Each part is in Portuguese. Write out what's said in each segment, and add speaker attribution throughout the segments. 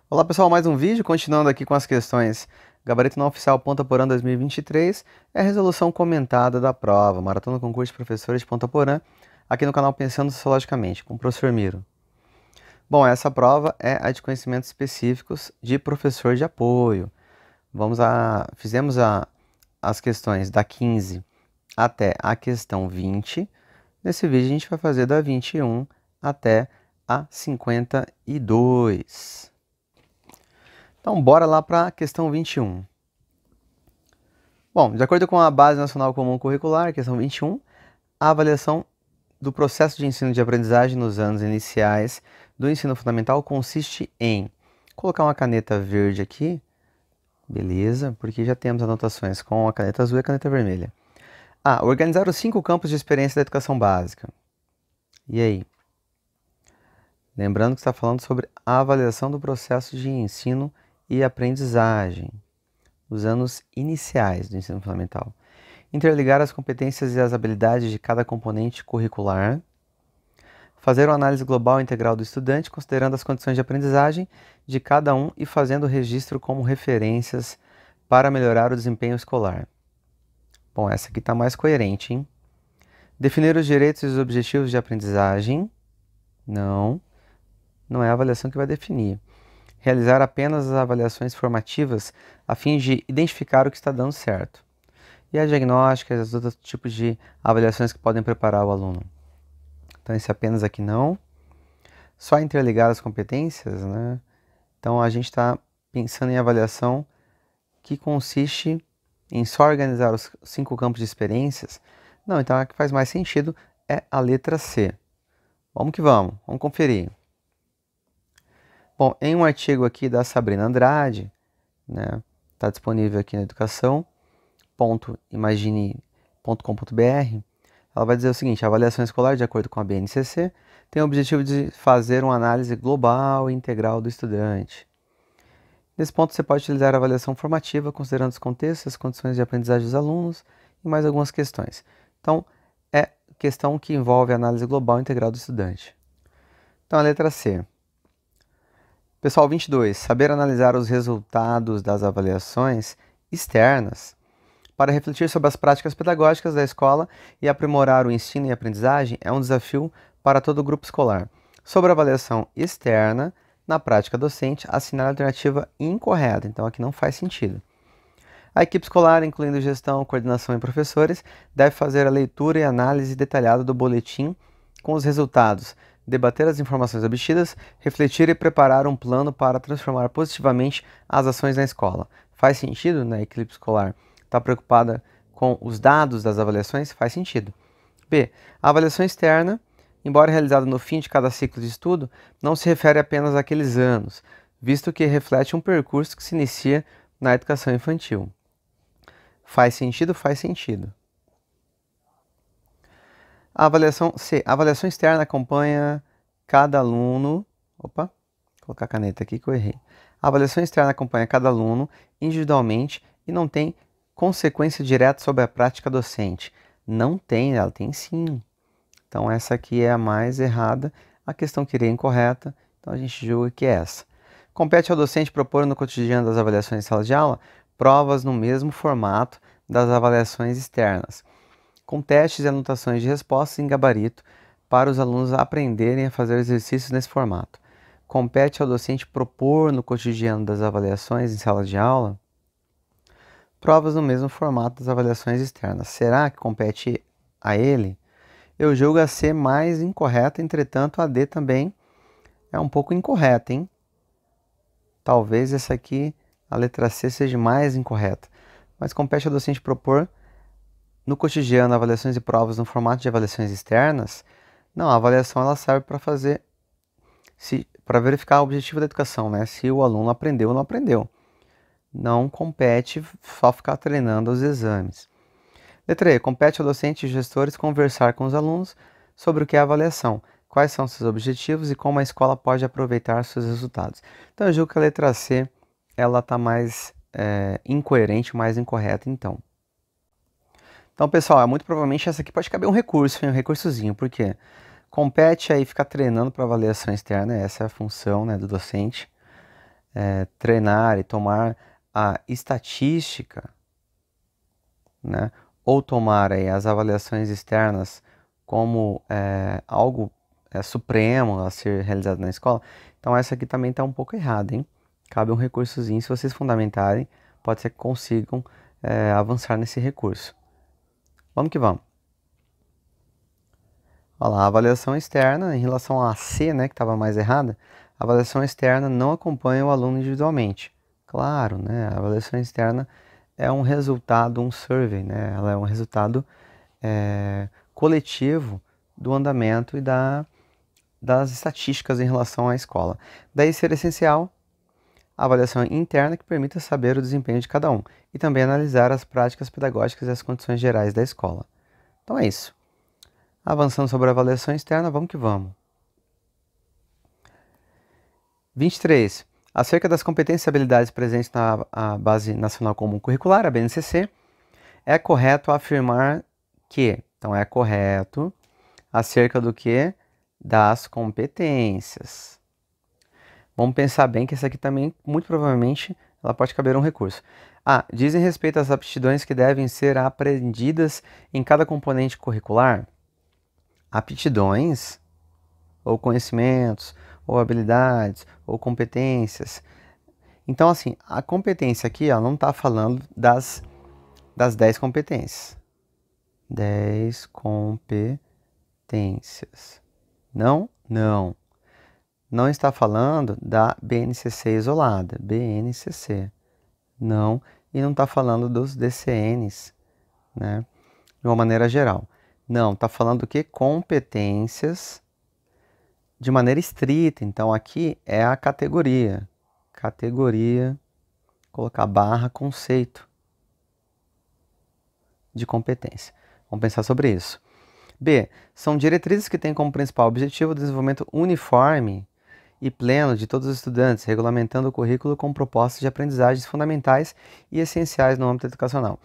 Speaker 1: Olá pessoal, mais um vídeo, continuando aqui com as questões Gabarito Não Oficial Ponta Porã 2023, é a resolução comentada da prova, Maratona Concurso de Professores de Ponta Porã, aqui no canal Pensando Sociologicamente, com o professor Miro. Bom, essa prova é a de conhecimentos específicos de professor de apoio. Fizemos as questões da 15 até a questão 20. Nesse vídeo a gente vai fazer da 21 até a 52. Então, bora lá para a questão 21. Bom, de acordo com a Base Nacional Comum Curricular, questão 21, a avaliação do processo de ensino de aprendizagem nos anos iniciais do ensino fundamental consiste em colocar uma caneta verde aqui, beleza, porque já temos anotações com a caneta azul e a caneta vermelha. Organizar os 5 campos de experiência da educação básica. E aí? Lembrando que está falando sobre a avaliação do processo de ensino e aprendizagem, os anos iniciais do ensino fundamental. Interligar as competências e as habilidades de cada componente curricular. Fazer uma análise global e integral do estudante, considerando as condições de aprendizagem de cada um e fazendo registro como referências para melhorar o desempenho escolar. Bom, essa aqui está mais coerente, hein? Definir os direitos e os objetivos de aprendizagem. Não é a avaliação que vai definir. Realizar apenas as avaliações formativas a fim de identificar o que está dando certo. E as diagnósticas, os outros tipos de avaliações que podem preparar o aluno. Então, esse apenas aqui não. Só interligar as competências, né? Então, a gente está pensando em avaliação que consiste em só organizar os 5 campos de experiências. Não, então a que faz mais sentido é a letra C. Vamos que vamos conferir. Bom, em um artigo aqui da Sabrina Andrade, né, está disponível aqui na educação.imagine.com.br, ela vai dizer o seguinte: a avaliação escolar, de acordo com a BNCC, tem o objetivo de fazer uma análise global e integral do estudante. Nesse ponto, você pode utilizar a avaliação formativa, considerando os contextos, as condições de aprendizagem dos alunos e mais algumas questões. Então, é questão que envolve a análise global e integral do estudante. Então, a letra C. Pessoal, 22. Saber analisar os resultados das avaliações externas para refletir sobre as práticas pedagógicas da escola e aprimorar o ensino e aprendizagem é um desafio para todo o grupo escolar. Sobre a avaliação externa, na prática docente, assinar a alternativa incorreta. Então, aqui não faz sentido. A equipe escolar, incluindo gestão, coordenação e professores, deve fazer a leitura e análise detalhada do boletim com os resultados, debater as informações obtidas, refletir e preparar um plano para transformar positivamente as ações na escola. Faz sentido, né? A equipe escolar está preocupada com os dados das avaliações? Faz sentido. B. A avaliação externa, embora realizada no fim de cada ciclo de estudo, não se refere apenas àqueles anos, visto que reflete um percurso que se inicia na educação infantil. Faz sentido? Faz sentido. A avaliação C. A avaliação externa acompanha cada aluno. Opa, vou colocar a caneta aqui que eu errei. A avaliação externa acompanha cada aluno individualmente e não tem consequência direta sobre a prática docente. Não tem, ela tem sim. Então essa aqui é a mais errada. A questão que iria incorreta, então a gente julga que é essa. Compete ao docente propor no cotidiano das avaliações em sala de aula provas no mesmo formato das avaliações externas, com testes e anotações de respostas em gabarito para os alunos aprenderem a fazer exercícios nesse formato. Compete ao docente propor no cotidiano das avaliações em sala de aula provas no mesmo formato das avaliações externas. Será que compete a ele? Eu julgo a C mais incorreta, entretanto a D também é um pouco incorreta, hein? Talvez essa aqui, a letra C, seja mais incorreta. Mas compete ao docente propor no cotidiano avaliações e provas no formato de avaliações externas. Não, a avaliação ela serve para verificar o objetivo da educação, né? Se o aluno aprendeu ou não aprendeu. Não compete só ficar treinando os exames. Letra E. Compete ao docente e gestores conversar com os alunos sobre o que é a avaliação, quais são seus objetivos e como a escola pode aproveitar seus resultados. Então eu julgo que a letra C ela está mais incoerente, mais incorreta então. Então, pessoal, muito provavelmente essa aqui pode caber um recurso, um recursozinho, porque compete aí ficar treinando para avaliação externa, essa é a função, né, do docente. treinar e tomar a estatística, né, ou tomar aí as avaliações externas como algo supremo a ser realizado na escola, então essa aqui também está um pouco errada, hein? Cabe um recursozinho, se vocês fundamentarem, pode ser que consigam avançar nesse recurso. Vamos que vamos. Olha lá, a avaliação externa, em relação a C, né, que estava mais errada, a avaliação externa não acompanha o aluno individualmente. Claro, né, a avaliação externa é um resultado, um survey, né, ela é um resultado coletivo do andamento e das estatísticas em relação à escola. Daí ser essencial a avaliação interna que permita saber o desempenho de cada um e também analisar as práticas pedagógicas e as condições gerais da escola. Então é isso. Avançando sobre a avaliação externa, vamos que vamos. 23. Acerca das competências e habilidades presentes na Base Nacional Comum Curricular, a BNCC, é correto afirmar que, então é correto, acerca do que? Das competências. Vamos pensar bem que essa aqui também, muito provavelmente, ela pode caber um recurso. Dizem respeito às aptidões que devem ser aprendidas em cada componente curricular. Aptidões, ou conhecimentos, ou habilidades, ou competências. Então, assim, a competência aqui não está falando das 10 competências. 10 competências. Não, não. Não está falando da BNCC isolada. BNCC. Não. E não está falando dos DCNs, né? De uma maneira geral. Não, está falando do que? Competências de maneira estrita. Então, aqui é a categoria. Categoria, colocar barra, conceito de competência. Vamos pensar sobre isso. B. São diretrizes que têm como principal objetivo o desenvolvimento uniforme e pleno de todos os estudantes, regulamentando o currículo com propostas de aprendizagens fundamentais e essenciais no âmbito educacional.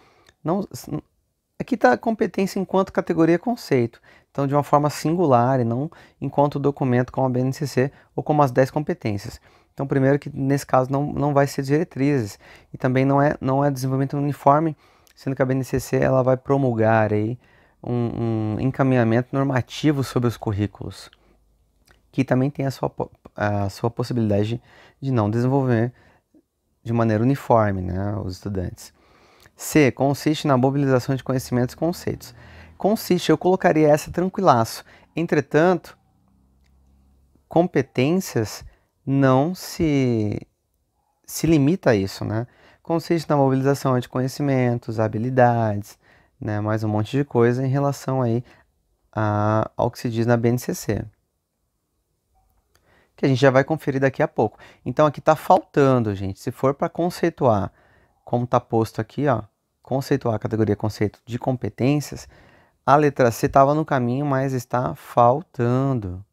Speaker 1: Aqui está a competência enquanto categoria conceito, então de uma forma singular e não enquanto documento como a BNCC ou como as 10 competências. Então, primeiro que nesse caso não vai ser diretrizes e também não é desenvolvimento uniforme, sendo que a BNCC ela vai promulgar aí um encaminhamento normativo sobre os currículos, que também tem a sua possibilidade de não desenvolver de maneira uniforme, né, os estudantes. C. Consiste na mobilização de conhecimentos e conceitos. Consiste, eu colocaria essa tranquilaço. Entretanto, competências não se limita a isso, né? Consiste na mobilização de conhecimentos, habilidades, né, mais um monte de coisa em relação aí ao que se diz na BNCC. Que a gente já vai conferir daqui a pouco. Então aqui está faltando, gente. Se for para conceituar, como está posto aqui, ó, conceituar a categoria conceito de competências, a letra C estava no caminho, mas está faltando.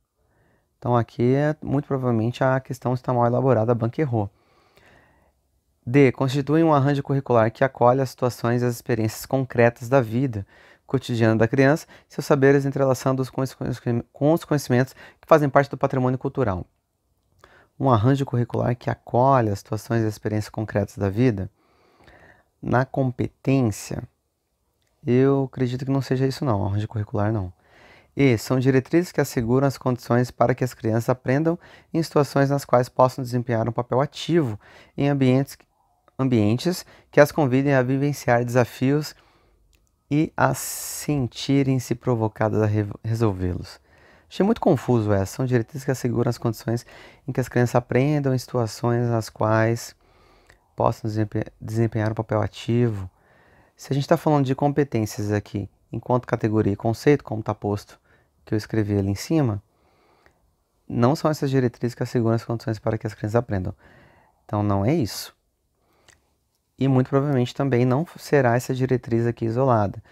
Speaker 1: Então aqui muito provavelmente a questão está mal elaborada, a banca errou. D. Constitui um arranjo curricular que acolhe as situações e as experiências concretas da vida cotidiana da criança, seus saberes entrelaçando-os com os conhecimentos que fazem parte do patrimônio cultural. Um arranjo curricular que acolhe as situações e as experiências concretas da vida. Na competência, eu acredito que não seja isso não, arranjo curricular não. E são diretrizes que asseguram as condições para que as crianças aprendam em situações nas quais possam desempenhar um papel ativo em ambientes que as convidem a vivenciar desafios e a sentirem-se provocadas a resolvê-los. Achei muito confuso essa. São diretrizes que asseguram as condições em que as crianças aprendam em situações nas quais possam desempenhar um papel ativo. Se a gente está falando de competências aqui, enquanto categoria e conceito, como está posto, que eu escrevi ali em cima, não são essas diretrizes que asseguram as condições para que as crianças aprendam. Então não é isso. E muito provavelmente também não será essa diretriz aqui isolada.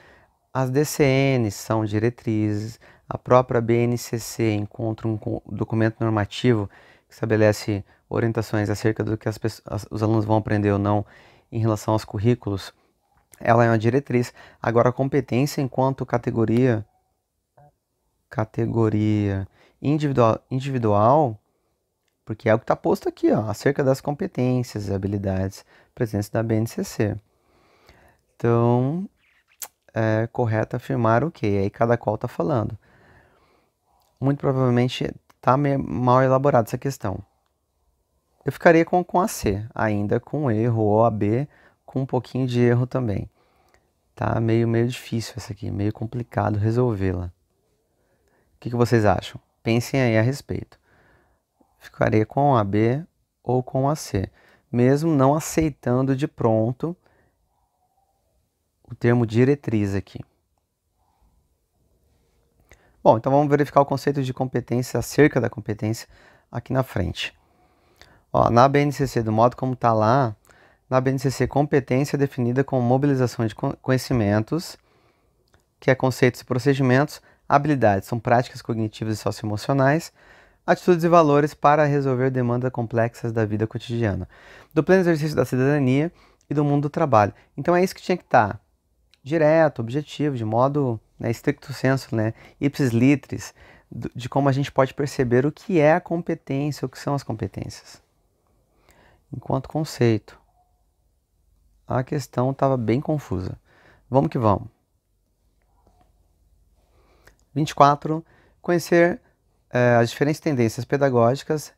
Speaker 1: As DCNs são diretrizes, a própria BNCC encontra um documento normativo que estabelece orientações acerca do que os alunos vão aprender ou não em relação aos currículos. Ela é uma diretriz. Agora, a competência enquanto categoria individual, porque é o que está posto aqui, ó, acerca das competências e habilidades presentes da BNCC. Então, é correto afirmar o quê? Aí cada qual está falando. Muito provavelmente está mal elaborada essa questão. Eu ficaria com a C, ainda com erro, ou a B com um pouquinho de erro também. Tá meio difícil essa aqui, meio complicado resolvê-la. O que vocês acham? Pensem aí a respeito. Ficaria com a B ou com a C, mesmo não aceitando de pronto o termo diretriz aqui. Bom, então vamos verificar o conceito de competência acerca da competência aqui na frente. Ó, na BNCC, do modo como está lá, na BNCC, competência é definida como mobilização de conhecimentos, que é conceitos e procedimentos, habilidades, são práticas cognitivas e socioemocionais, atitudes e valores para resolver demandas complexas da vida cotidiana, do pleno exercício da cidadania e do mundo do trabalho. Então é isso que tinha que estar direto, objetivo, de modo, né, stricto sensu, né, ipsis litteris, de como a gente pode perceber o que é a competência, o que são as competências. Enquanto conceito, a questão estava bem confusa. Vamos que vamos. 24. Conhecer as diferentes tendências pedagógicas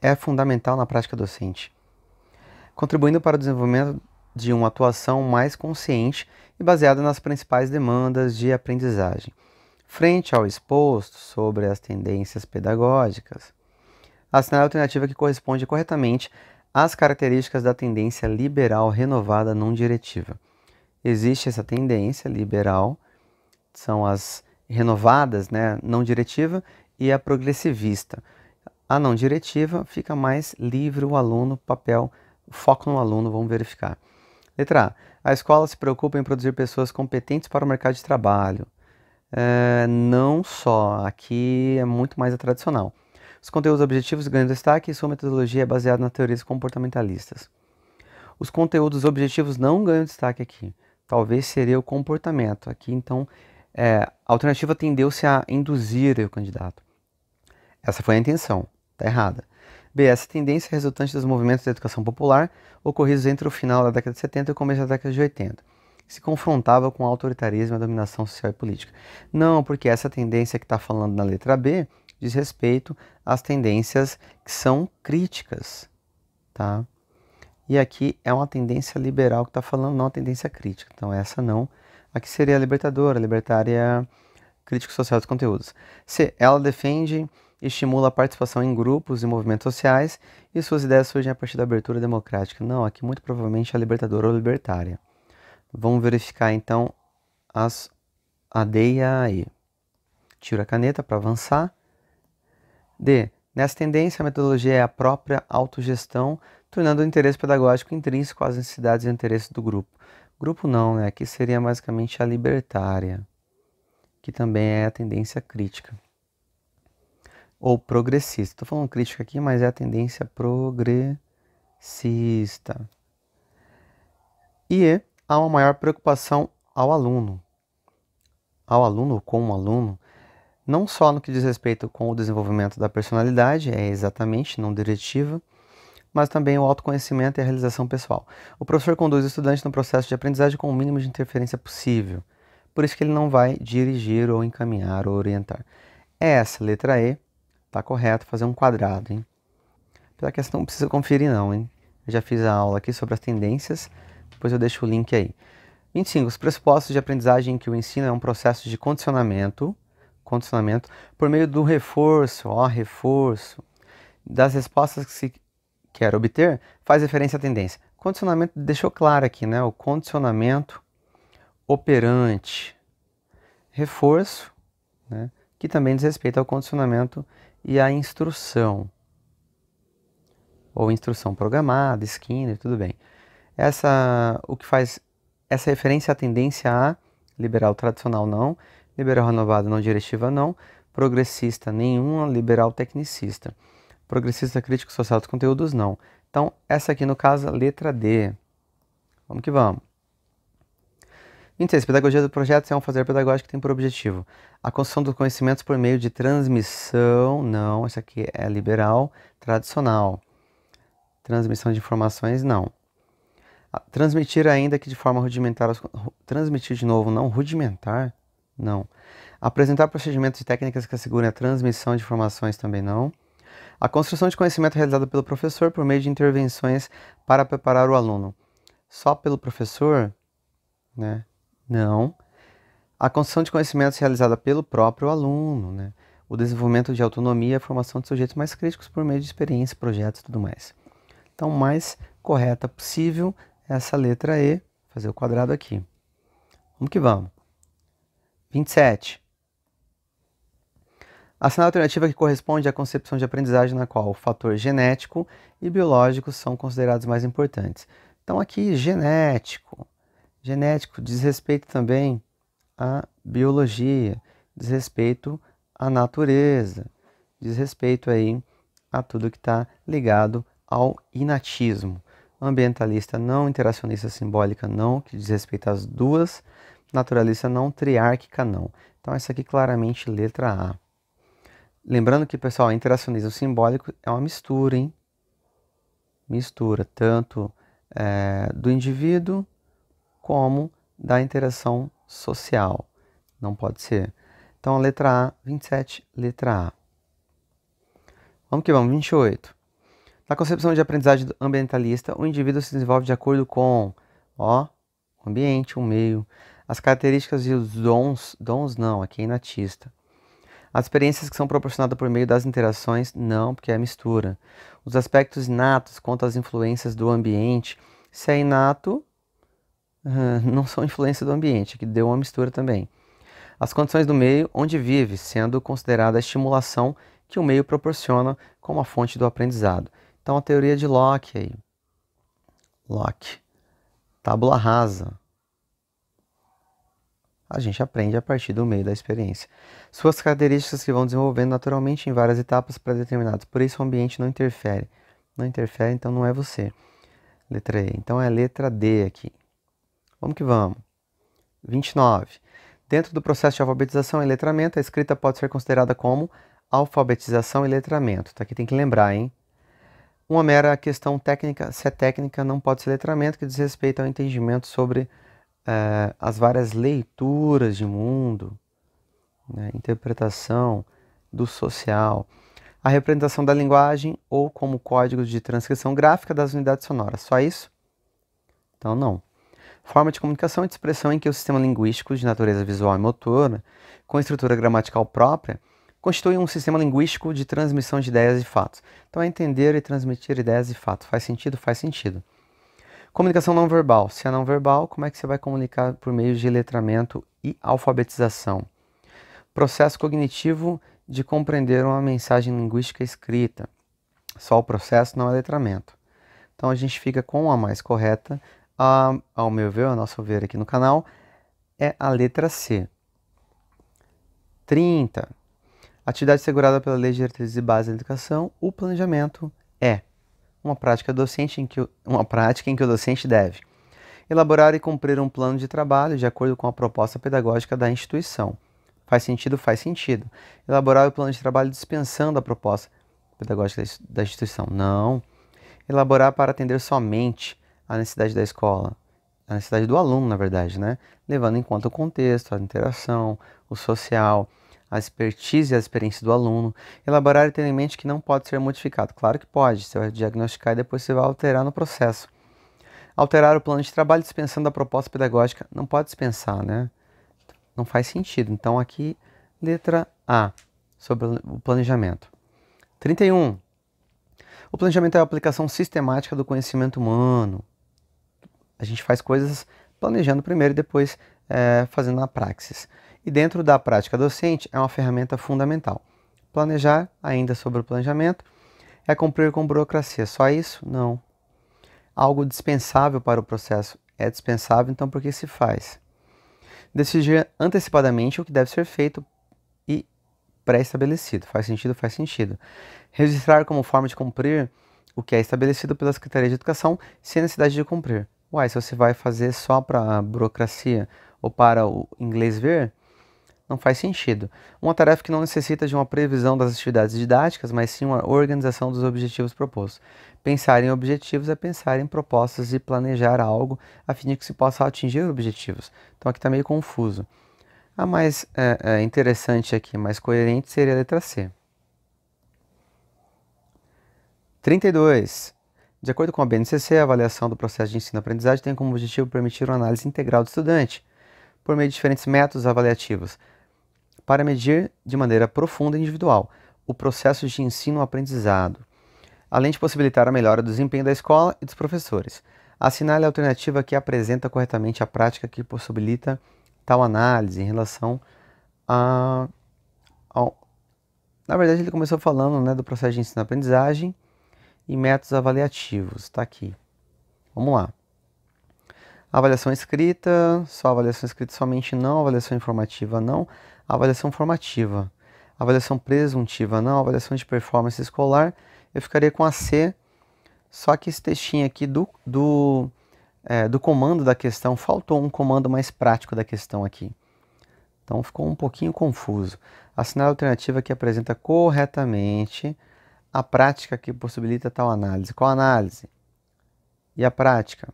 Speaker 1: é fundamental na prática docente, contribuindo para o desenvolvimento de uma atuação mais consciente e baseada nas principais demandas de aprendizagem. Frente ao exposto sobre as tendências pedagógicas, assinale a alternativa que corresponde corretamente às características da tendência liberal renovada não diretiva. Existe essa tendência liberal, são as renovadas, né, não diretiva, e a progressivista. A não diretiva fica mais livre o aluno, papel, foco no aluno, vamos verificar. Letra A. A escola se preocupa em produzir pessoas competentes para o mercado de trabalho. Não só, aqui é muito mais a tradicional. Os conteúdos objetivos ganham destaque e sua metodologia é baseada nas teorias comportamentalistas. Os conteúdos objetivos não ganham destaque aqui. Talvez seria o comportamento. Aqui, então, a alternativa tendeu-se a induzir o candidato. Essa foi a intenção. Está errada. B. Essa tendência é resultante dos movimentos de educação popular ocorridos entre o final da década de 70 e o começo da década de 80. Que se confrontava com o autoritarismo e a dominação social e política. Não, porque essa tendência que está falando na letra B diz respeito às tendências que são críticas, tá? E aqui é uma tendência liberal que está falando, não uma tendência crítica. Então essa não. Aqui seria a libertária, crítico social dos conteúdos. C. Ela defende e estimula a participação em grupos e movimentos sociais e suas ideias surgem a partir da abertura democrática. Não, aqui muito provavelmente a libertadora ou libertária. Vamos verificar então a D e a E. Tiro a caneta para avançar. D. Nessa tendência, a metodologia é a própria autogestão, tornando o interesse pedagógico intrínseco às necessidades e interesses do grupo. Grupo não, né? Aqui seria basicamente a libertária, que também é a tendência crítica. Ou progressista. Estou falando crítica aqui, mas é a tendência progressista. E há uma maior preocupação ao aluno com o aluno, não só no que diz respeito com o desenvolvimento da personalidade, é exatamente não diretiva, mas também o autoconhecimento e a realização pessoal. O professor conduz o estudante no processo de aprendizagem com o mínimo de interferência possível, por isso que ele não vai dirigir ou encaminhar ou orientar. Essa letra E está correto, fazer um quadrado, hein? Pela questão não precisa conferir não, hein? Eu já fiz a aula aqui sobre as tendências, depois eu deixo o link aí. 25. Os pressupostos de aprendizagem em que o ensino é um processo de condicionamento por meio do reforço das respostas que se quer obter, faz referência à tendência. Condicionamento deixou claro aqui, né? O condicionamento operante. Reforço, né? Que também diz respeito ao condicionamento e à instrução. Ou instrução programada, Skinner, tudo bem. O que faz essa referência à tendência A, liberal tradicional não, liberal renovado não diretiva não, progressista nenhuma, liberal tecnicista. Progressista crítico social dos conteúdos não. Então, essa aqui no caso, letra D. Vamos que vamos. 26. Pedagogia do projeto é um fazer pedagógico que tem por objetivo a construção dos conhecimentos por meio de transmissão. Não, essa aqui é liberal, tradicional. Transmissão de informações, não. Transmitir ainda que de forma rudimentar. Transmitir de novo, não. Rudimentar, não. Apresentar procedimentos e técnicas que assegurem a transmissão de informações, também não. A construção de conhecimento realizada pelo professor por meio de intervenções para preparar o aluno. Só pelo professor, né? Não. A construção de conhecimentos realizada pelo próprio aluno, né? O desenvolvimento de autonomia e a formação de sujeitos mais críticos por meio de experiências, projetos e tudo mais. Então, mais correta possível é essa letra E, fazer o quadrado aqui. Vamos que vamos. 27. Assinar a alternativa que corresponde à concepção de aprendizagem na qual o fator genético e biológico são considerados mais importantes. Então, aqui, genético. Genético diz respeito também à biologia, diz respeito à natureza, diz respeito aí a tudo que está ligado ao inatismo. Ambientalista não, interacionista simbólica não, que diz respeito às duas, naturalista não, triárquica não. Então essa aqui claramente letra A. Lembrando que, pessoal, interacionismo simbólico é uma mistura, hein? Mistura tanto do indivíduo como da interação social. Não pode ser. Então, a letra A, 27, letra A. Vamos que vamos, 28. Na concepção de aprendizagem ambientalista, o indivíduo se desenvolve de acordo com o ambiente, o meio, as características e os dons não, aqui é inatista. As experiências que são proporcionadas por meio das interações, não, porque é mistura. Os aspectos inatos quanto às influências do ambiente, se é inato, não são influência do ambiente, que deu uma mistura também. As condições do meio onde vive, sendo considerada a estimulação que o meio proporciona como a fonte do aprendizado. Então, a teoria de Locke aí. Locke. Tábula rasa. A gente aprende a partir do meio da experiência. Suas características que vão desenvolvendo naturalmente em várias etapas pré-determinadas. Por isso, o ambiente não interfere. Não interfere, então não é você. Letra E. Então, é a letra D aqui. Vamos que vamos. 29. Dentro do processo de alfabetização e letramento, a escrita pode ser considerada como alfabetização e letramento. Tá, aqui tem que lembrar, hein? Uma mera questão técnica, se é técnica, não pode ser letramento, que diz respeito ao entendimento sobre as várias leituras de mundo, né? Interpretação do social, a representação da linguagem ou como códigos de transcrição gráfica das unidades sonoras. Só isso? Então, não. Forma de comunicação e de expressão em que o sistema linguístico de natureza visual e motora, com estrutura gramatical própria, constitui um sistema linguístico de transmissão de ideias e fatos. Então, é entender e transmitir ideias e fatos. Faz sentido? Faz sentido. Comunicação não verbal. Se é não verbal, como é que você vai comunicar por meio de letramento e alfabetização? Processo cognitivo de compreender uma mensagem linguística escrita. Só o processo, não é letramento. Então, a gente fica com a mais correta, ao meu ver, ao nosso ver aqui no canal, é a letra C. 30. Atividade assegurada pela Lei de Diretrizes e Bases da Educação, o planejamento é uma prática em que o docente deve elaborar e cumprir um plano de trabalho de acordo com a proposta pedagógica da instituição. Faz sentido? Faz sentido. Elaborar o plano de trabalho dispensando a proposta pedagógica da instituição. Não. Elaborar para atender somente a necessidade da escola, a necessidade do aluno, na verdade, né? Levando em conta o contexto, a interação, o social, a expertise e a experiência do aluno. Elaborar e ter em mente que não pode ser modificado. Claro que pode, você vai diagnosticar e depois você vai alterar no processo. Alterar o plano de trabalho dispensando a proposta pedagógica. Não pode dispensar, né? Não faz sentido. Então aqui, letra A, sobre o planejamento. 31. O planejamento é a aplicação sistemática do conhecimento humano. A gente faz coisas planejando primeiro e depois fazendo na praxis. E dentro da prática docente é uma ferramenta fundamental. Planejar, ainda sobre o planejamento, é cumprir com burocracia. Só isso? Não. Algo dispensável para o processo. É dispensável, então por que se faz? Decidir antecipadamente o que deve ser feito e pré-estabelecido. Faz sentido? Faz sentido. Registrar como forma de cumprir o que é estabelecido pela Secretaria de Educação sem necessidade de cumprir. Uai, se você vai fazer só para a burocracia ou para o inglês ver, não faz sentido. Uma tarefa que não necessita de uma previsão das atividades didáticas, mas sim uma organização dos objetivos propostos. Pensar em objetivos é pensar em propostas e planejar algo a fim de que se possa atingir objetivos. Então aqui está meio confuso. A mais interessante aqui, mais coerente, seria a letra C. 32. De acordo com a BNCC, a avaliação do processo de ensino-aprendizagem tem como objetivo permitir uma análise integral do estudante, por meio de diferentes métodos avaliativos, para medir de maneira profunda e individual o processo de ensino-aprendizado, além de possibilitar a melhora do desempenho da escola e dos professores. Assinale a alternativa que apresenta corretamente a prática que possibilita tal análise em relação Na verdade, ele começou falando, né, do processo de ensino-aprendizagem e métodos avaliativos. Está aqui. Vamos lá. Avaliação escrita, só avaliação escrita somente não, avaliação informativa não, avaliação formativa, avaliação presuntiva não, avaliação de performance escolar, eu ficaria com a C, só que esse textinho aqui do comando da questão, faltou um comando mais prático da questão aqui. Então ficou um pouquinho confuso. Assinar a alternativa que apresenta corretamente a prática que possibilita tal análise. Qual análise? E a prática?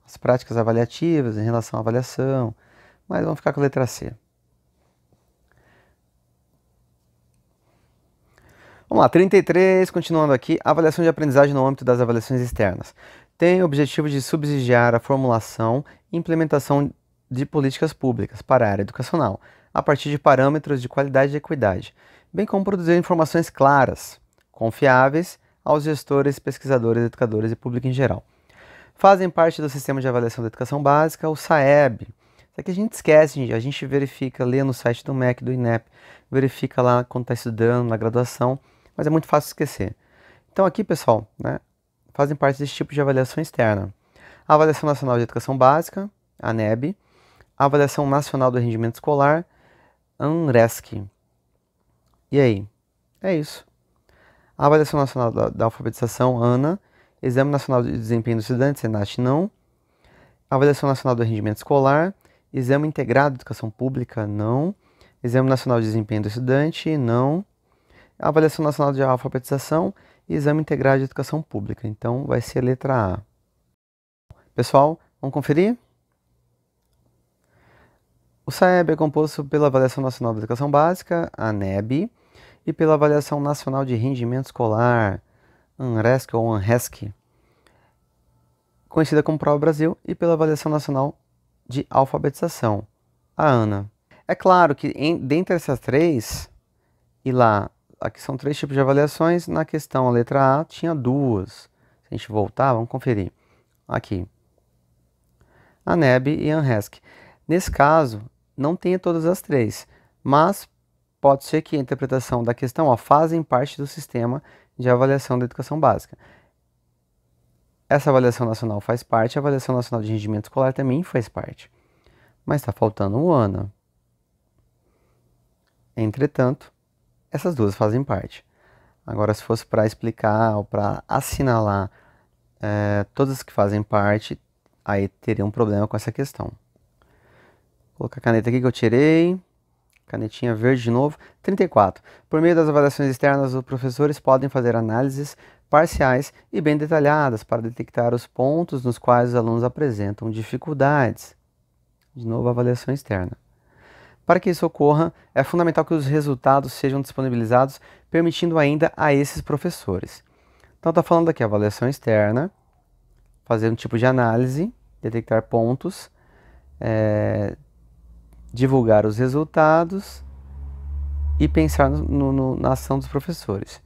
Speaker 1: As práticas avaliativas em relação à avaliação, mas vamos ficar com a letra C. Vamos lá, 33, continuando aqui, avaliação de aprendizagem no âmbito das avaliações externas. Tem o objetivo de subsidiar a formulação e implementação de políticas públicas para a área educacional, a partir de parâmetros de qualidade e equidade, bem como produzir informações claras, confiáveis aos gestores, pesquisadores, educadores e público em geral. Fazem parte do sistema de avaliação da educação básica, o SAEB. Isso aqui a gente esquece, a gente verifica, lê no site do MEC, do INEP, verifica lá quando está estudando, na graduação, mas é muito fácil esquecer. Então aqui, pessoal, né, fazem parte desse tipo de avaliação externa. A Avaliação Nacional de Educação Básica, a ANEB, a Avaliação Nacional do Rendimento Escolar, ANRESC. E aí? É isso. A Avaliação Nacional da Alfabetização, ANA, Exame Nacional de Desempenho do Estudante, SENACH, não. Avaliação Nacional do Rendimento Escolar, Exame Integrado de Educação Pública, não. Exame Nacional de Desempenho do Estudante, não. Avaliação Nacional de Alfabetização e Exame Integrado de Educação Pública. Então, vai ser a letra A. Pessoal, vamos conferir? O SAEB é composto pela Avaliação Nacional da Educação Básica, a ANEB, e pela Avaliação Nacional de Rendimento Escolar, ANRESC ou ANRESC, conhecida como Prova Brasil, e pela Avaliação Nacional de Alfabetização, a ANA. É claro que dentre essas três, e lá, aqui são três tipos de avaliações, na questão a letra A tinha duas. Se a gente voltar, vamos conferir. Aqui, ANEB e ANRESC. Nesse caso, não tenha todas as três, mas pode ser que a interpretação da questão fazem parte do sistema de avaliação da educação básica. Essa avaliação nacional faz parte, a avaliação nacional de rendimento escolar também faz parte. Mas está faltando o ANA. Entretanto, essas duas fazem parte. Agora, se fosse para explicar ou para assinalar todas que fazem parte, aí teria um problema com essa questão. Vou colocar a caneta aqui que eu tirei. Canetinha verde de novo. 34. Por meio das avaliações externas, os professores podem fazer análises parciais e bem detalhadas para detectar os pontos nos quais os alunos apresentam dificuldades. De novo, avaliação externa. Para que isso ocorra, é fundamental que os resultados sejam disponibilizados, permitindo ainda a esses professores. Então, está falando aqui avaliação externa, fazer um tipo de análise, detectar pontos, divulgar os resultados e pensar na ação dos professores.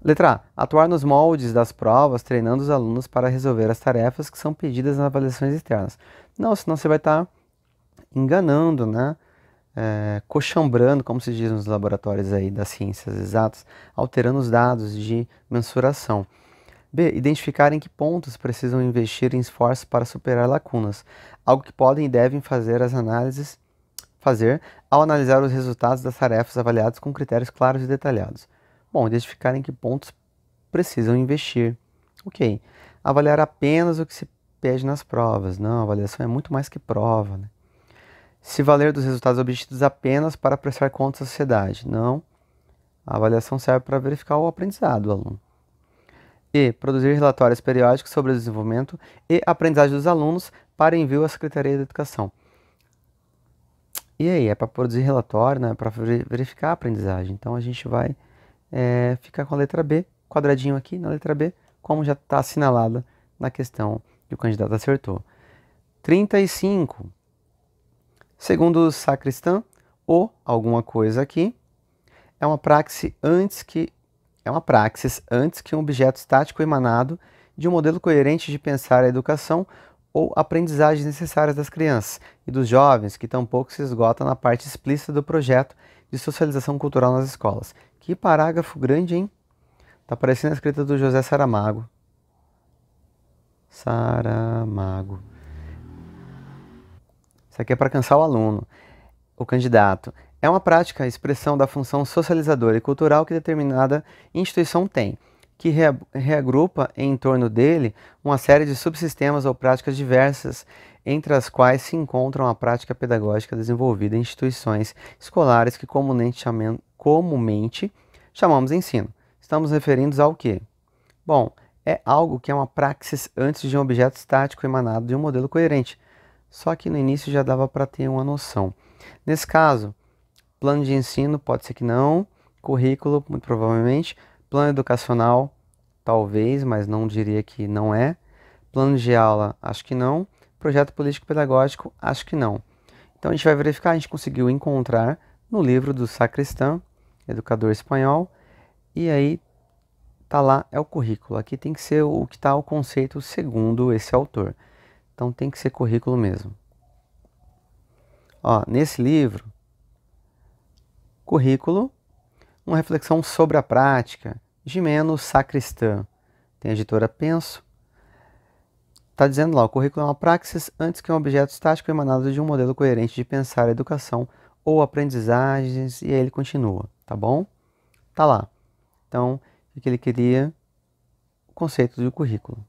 Speaker 1: Letra A. Atuar nos moldes das provas, treinando os alunos para resolver as tarefas que são pedidas nas avaliações externas. Não, senão você vai estar enganando, né? Coxambrando, como se diz nos laboratórios aí das ciências exatas, alterando os dados de mensuração. B. Identificar em que pontos precisam investir em esforços para superar lacunas, algo que podem e devem fazer ao analisar os resultados das tarefas avaliadas com critérios claros e detalhados. Bom, identificar em que pontos precisam investir. Ok. Avaliar apenas o que se pede nas provas. Não, a avaliação é muito mais que prova, né? Se valer dos resultados obtidos apenas para prestar contas à sociedade. Não. A avaliação serve para verificar o aprendizado do aluno. E produzir relatórios periódicos sobre o desenvolvimento e aprendizagem dos alunos para envio à Secretaria da Educação. E aí, é para produzir relatório, né, para verificar a aprendizagem. Então a gente vai ficar com a letra B, quadradinho aqui na letra B, como já está assinalada na questão que o candidato acertou. 35. Segundo o Sacristan, ou alguma coisa aqui, é uma praxis antes que um objeto estático emanado de um modelo coerente de pensar a educação ou aprendizagens necessárias das crianças e dos jovens, que tampouco se esgota na parte explícita do projeto de socialização cultural nas escolas. Que parágrafo grande, hein? Tá parecendo a escrita do José Saramago. Saramago. Isso aqui é para cansar o aluno, o candidato. É uma prática, a expressão da função socializadora e cultural que determinada instituição tem, que reagrupa em torno dele uma série de subsistemas ou práticas diversas, entre as quais se encontram a prática pedagógica desenvolvida em instituições escolares que comumente chamamos de ensino. Estamos referindo ao quê? Bom, é algo que é uma praxis antes de um objeto estático emanado de um modelo coerente. Só que no início já dava para ter uma noção. Nesse caso, plano de ensino pode ser que não, currículo muito provavelmente, plano educacional talvez, mas não diria que não é, plano de aula acho que não, projeto político-pedagógico acho que não. Então a gente vai verificar, a gente conseguiu encontrar no livro do Sacristan, educador espanhol, e aí tá lá, é o currículo. Aqui tem que ser o que está o conceito segundo esse autor. Então tem que ser currículo mesmo. Ó, nesse livro, currículo, uma reflexão sobre a prática, Gimeno Sacristan. Tem a editora Penso. Está dizendo lá, o currículo é uma praxis antes que um objeto estático emanado de um modelo coerente de pensar a educação ou aprendizagens, e aí ele continua, tá bom? Tá lá. Então, o que ele queria? O conceito do currículo.